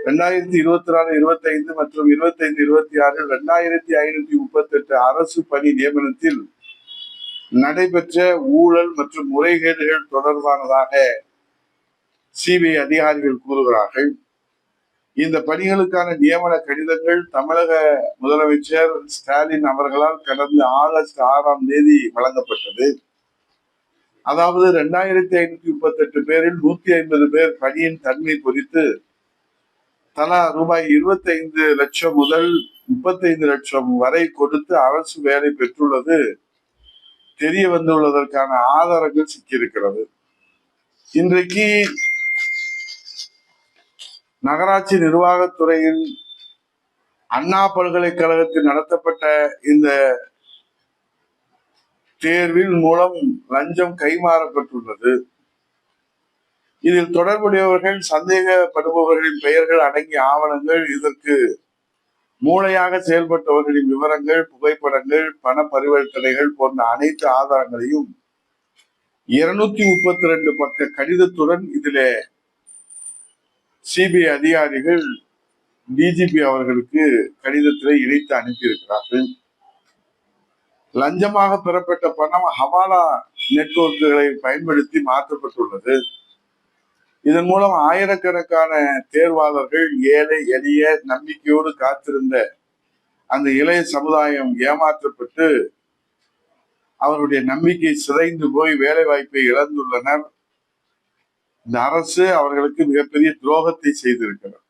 2024, 25 மற்றும் 25, 26 2538 அரசு பணி நியமனத்தில் நடைபெற்ற ஊழல் மற்றும் முறைகேடுகள் தொடர்பானதாக சிபிஐ அதிகாரிகள் கூறுகிறார்கள். இந்த பணிகளுக்கான நியமன கடிதங்கள் தமிழக முதலமைச்சர் ஸ்டாலின் அவர்களால் கடந்த ஆகஸ்ட் 6ஆம் தேதி வழங்கப்பட்டது. அதாவது 2538 பேரில் 150 பேர் பணியின் தன்மை குறித்து தலா ரூபாய் 25 லட்சம் முதல் 35 லட்சம் வரை கொடுத்து அரசு வேலை பெற்றுள்ளது தெரிய வந்துள்ளதற்கான ஆதாரங்கள் சிக்கியிருக்கிறது. இன்றைக்கு நகராட்சி நிர்வாகத்துறையில் அண்ணா பல்கலைக்கழகத்தில் நடத்தப்பட்ட இந்த தேர்வின் மூலம் லஞ்சம் கைமாறப்பட்டுள்ளது. இதில் தொடர்புடையவர்கள், சந்தேகப்படுபவர்களின் பெயர்கள் அடங்கிய ஆவணங்கள், இதற்கு மூளையாக செயல்பட்டவர்களின் விவரங்கள், புகைப்படங்கள், பண பரிவர்த்தனைகள் போன்ற அனைத்து ஆதாரங்களையும் 232 பக்க கடிதத்துடன் இதிலே சிபிஐ அதிகாரிகள் டிஜிபி அவர்களுக்கு கடிதத்திலே இணைத்து அனுப்பியிருக்கிறார்கள். லஞ்சமாக பெறப்பட்ட பணம் ஹவாலா நெட்வொர்க்குகளை பயன்படுத்தி மாற்றப்பட்டுள்ளது. இதன் மூலம் ஆயிரக்கணக்கான தேர்வாளர்கள், ஏழை எளிய நம்பிக்கையோடு காத்திருந்த அந்த இளைய சமுதாயம் ஏமாற்றப்பட்டு அவருடைய நம்பிக்கை சிதைந்து போய் வேலை வாய்ப்பை இழந்துள்ளனர். இந்த அரசு அவர்களுக்கு மிகப்பெரிய துரோகத்தை செய்திருக்கிறது.